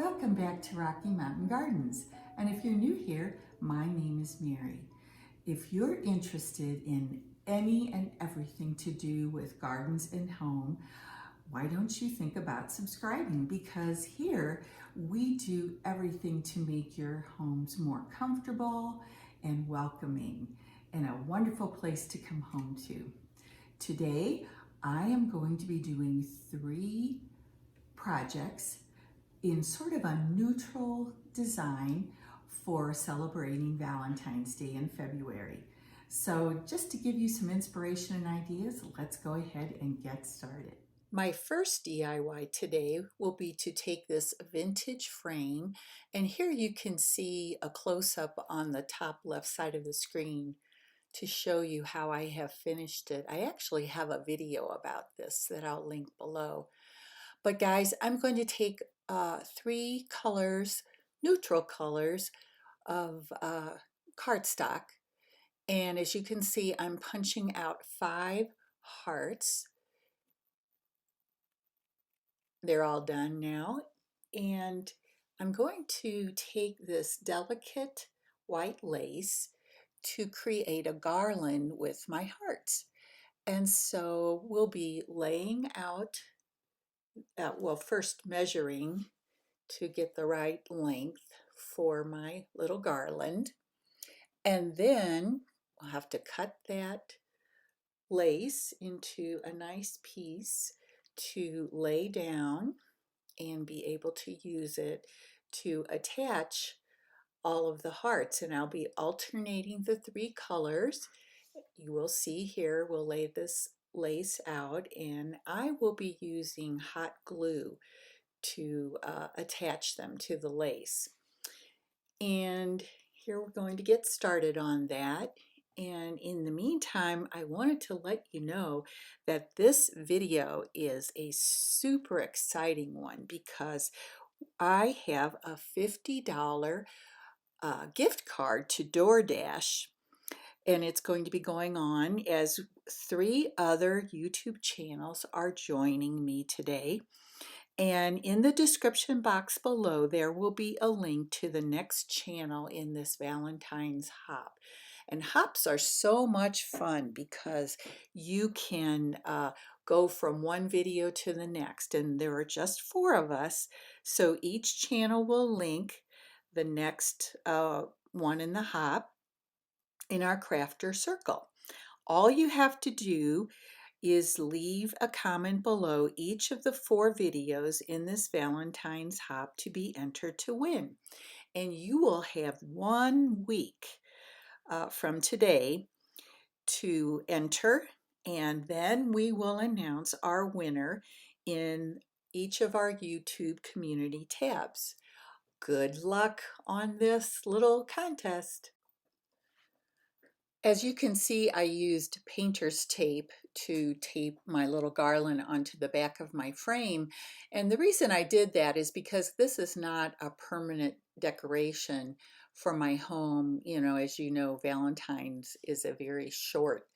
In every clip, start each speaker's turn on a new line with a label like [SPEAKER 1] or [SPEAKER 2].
[SPEAKER 1] Welcome back to Rocky Mountain Gardens. And if you're new here, my name is Mary. If you're interested in any and everything to do with gardens and home, why don't you think about subscribing? Because here we do everything to make your homes more comfortable and welcoming and a wonderful place to come home to. Today, I am going to be doing 3 projects in sort of a neutral design for celebrating Valentine's Day in February. So just to give you some inspiration and ideas, let's go ahead and get started. My first DIY today will be to take this vintage frame, and here you can see a close-up on the top left side of the screen to show you how I have finished it. I actually have a video about this that I'll link below. But guys, I'm going to take 3 colors, neutral colors of cardstock. And as you can see, I'm punching out 5 hearts. They're all done now. And I'm going to take this delicate white lace to create a garland with my hearts. And so we'll be laying out, well, first measuring to get the right length for my little garland. And then I'll have to cut that lace into a nice piece to lay down and be able to use it to attach all of the hearts. And I'll be alternating the 3 colors. You will see here, we'll lay this lace out, and I will be using hot glue to attach them to the lace. And here we're going to get started on that. And in the meantime, I wanted to let you know that this video is a super exciting one because I have a $50 gift card to DoorDash, and it's going to be going on as 3 other YouTube channels are joining me today. And in the description box below, there will be a link to the next channel in this Valentine's hop. And hops are so much fun because you can go from one video to the next. And there are just 4 of us. So each channel will link the next one in the hop in our crafter circle. All you have to do is leave a comment below each of the 4 videos in this Valentine's hop to be entered to win. And you will have 1 week from today to enter, and then we will announce our winner in each of our YouTube community tabs. Good luck on this little contest. As you can see, I used painter's tape to tape my little garland onto the back of my frame. And the reason I did that is because this is not a permanent decoration for my home. You know, as you know, Valentine's is a very short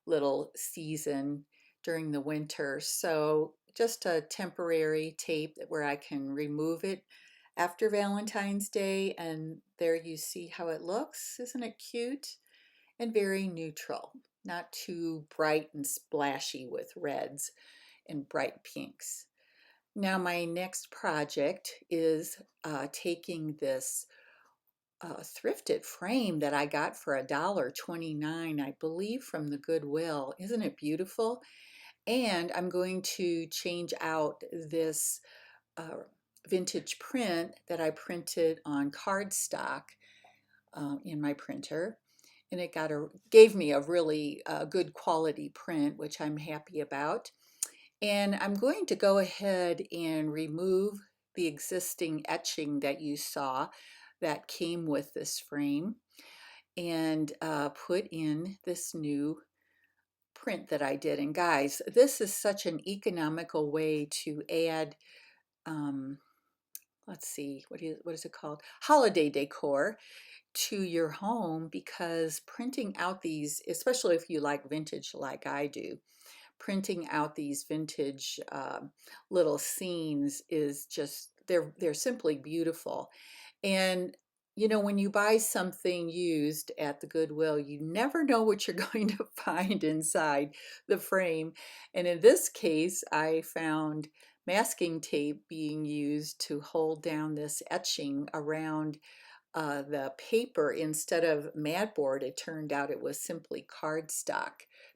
[SPEAKER 1] little season during the winter. So just a temporary tape where I can remove it after Valentine's Day. And there you see how it looks. Isn't it cute? And very neutral, not too bright and splashy with reds and bright pinks. Now my next project is taking this thrifted frame that I got for $1.29, I believe, from the Goodwill. Isn't it beautiful? And I'm going to change out this vintage print that I printed on cardstock in my printer. And it gave me a really good quality print, which I'm happy about. And I'm going to go ahead and remove the existing etching that you saw that came with this frame and put in this new print that I did. And guys, this is such an economical way to add let's see, what is it called? Holiday decor to your home, because printing out these, especially if you like vintage like I do, printing out these vintage little scenes is just they're simply beautiful. And you know, when you buy something used at the Goodwill, you never know what you're going to find inside the frame. And in this case, I found masking tape being used to hold down this etching around the paper. Instead of mat board, it turned out it was simply cardstock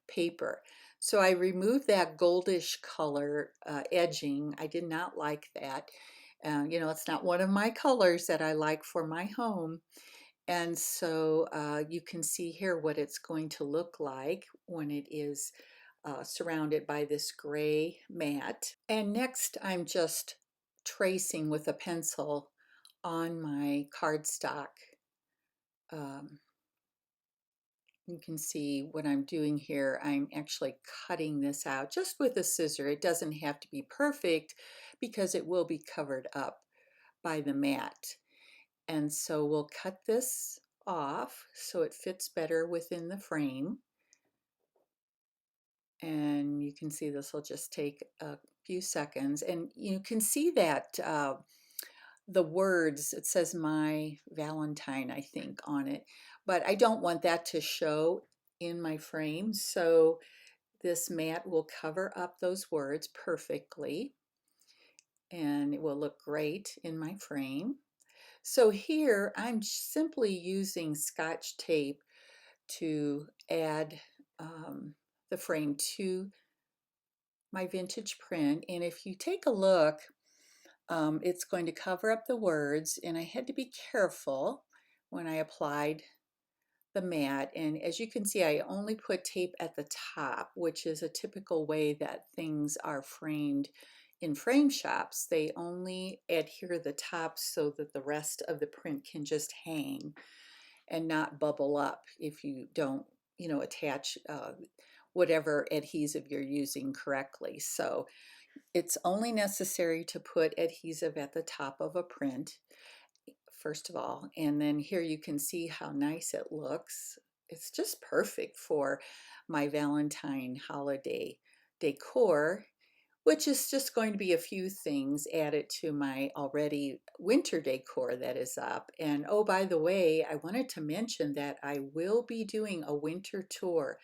[SPEAKER 1] paper. So I removed that goldish color edging. I did not like that. You know, it's not one of my colors that I like for my home. And so you can see here what it's going to look like when it is surrounded by this gray mat. And next I'm just tracing with a pencil on my cardstock. Um, you can see what I'm doing here. I'm actually cutting this out just with a scissor. It doesn't have to be perfect because it will be covered up by the mat. And so we'll cut this off so it fits better within the frame. And you can see this will just take a few seconds. And you can see that the words, it says my Valentine, I think, on it. But I don't want that to show in my frame. So this mat will cover up those words perfectly. And it will look great in my frame. So here I'm simply using Scotch tape to add the frame to my vintage print. And if you take a look, it's going to cover up the words, and I had to be careful when I applied the mat. And as you can see, I only put tape at the top, which is a typical way that things are framed in frame shops. They only adhere the top so that the rest of the print can just hang and not bubble up if you don't, you know, attach whatever adhesive you're using correctly. So it's only necessary to put adhesive at the top of a print, first of all, and then here you can see how nice it looks. It's just perfect for my Valentine holiday decor, which is just going to be a few things added to my already winter decor that is up. And oh, by the way, I wanted to mention that I will be doing a winter tour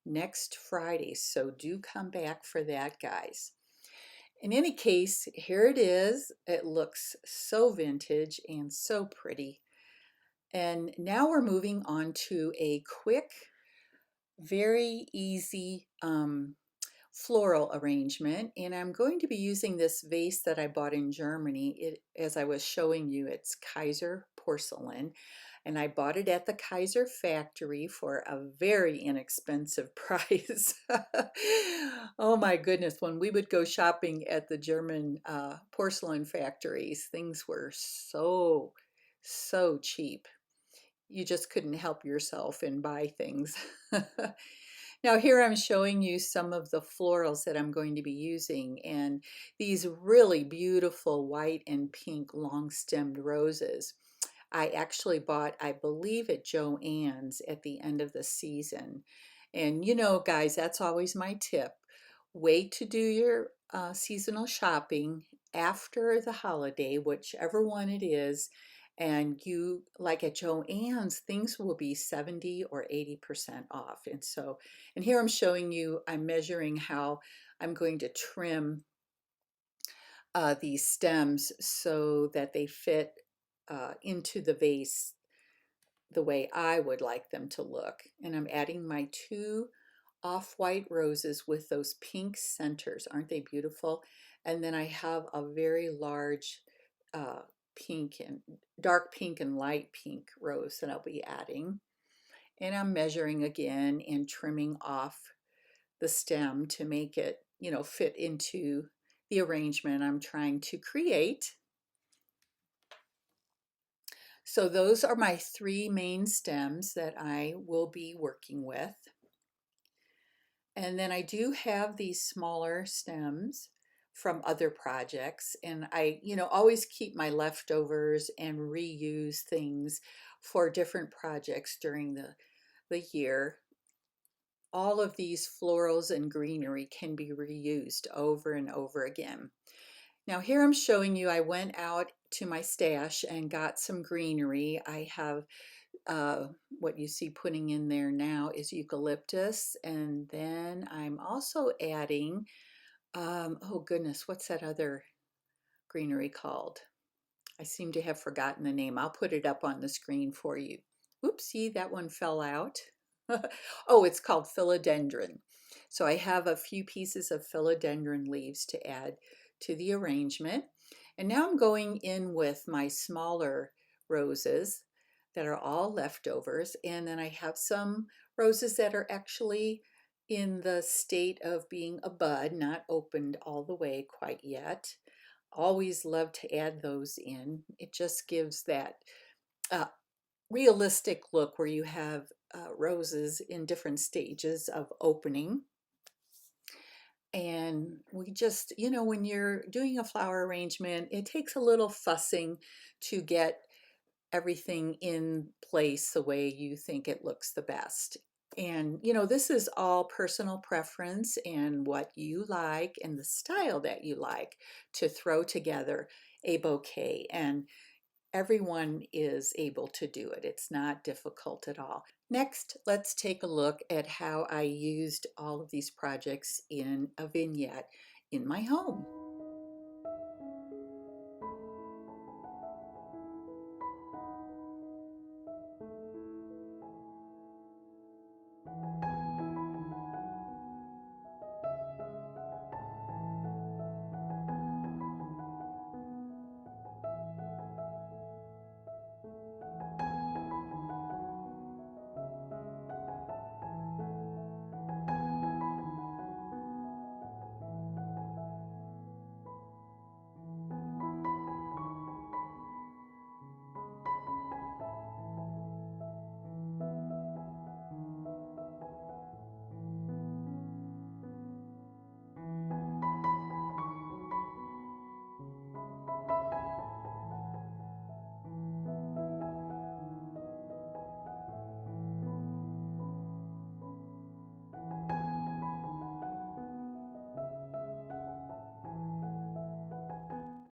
[SPEAKER 1] next Friday, so do come back for that, guys. In any case, here it is. It looks so vintage and so pretty. And now we're moving on to a quick, very easy floral arrangement, and I'm going to be using this vase that I bought in Germany. As I was showing you, it's Kaiser porcelain, and I bought it at the Kaiser factory for a very inexpensive price. Oh my goodness, when we would go shopping at the German porcelain factories, things were so cheap. You just couldn't help yourself and buy things. Now here I'm showing you some of the florals that I'm going to be using, and these really beautiful white and pink long-stemmed roses I actually bought, I believe, at Joann's at the end of the season. And you know, guys, that's always my tip. Wait to do your seasonal shopping after the holiday, whichever one it is, and you, like at Joann's, things will be 70 or 80% off. And so, and here I'm showing you, I'm measuring how I'm going to trim these stems so that they fit into the vase the way I would like them to look. And I'm adding my two off-white roses with those pink centers. Aren't they beautiful? And then I have a very large uh, pink and dark pink and light pink rose that I'll be adding. And I'm measuring again and trimming off the stem to make it, you know, fit into the arrangement I'm trying to create. So those are my three main stems that I will be working with. And then I do have these smaller stems from other projects, and I, you know, always keep my leftovers and reuse things for different projects during the year. All of these florals and greenery can be reused over and over again. Now here I'm showing you I went out to my stash and got some greenery. I have what you see putting in there now is eucalyptus, and then I'm also adding, oh goodness, what's that other greenery called? I seem to have forgotten the name. I'll put it up on the screen for you. Oopsie, that one fell out. Oh, it's called philodendron. So I have a few pieces of philodendron leaves to add to the arrangement. And now I'm going in with my smaller roses that are all leftovers. And then I have some roses that are actually in the state of being a bud, not opened all the way quite yet. Always love to add those in. It just gives that uh, realistic look where you have roses in different stages of opening. And we just, when you're doing a flower arrangement, it takes a little fussing to get everything in place the way you think it looks the best. And, this is all personal preference and what you like and the style that you like to throw together a bouquet. And everyone is able to do it. It's not difficult at all. Next, let's take a look at how I used all of these projects in a vignette in my home.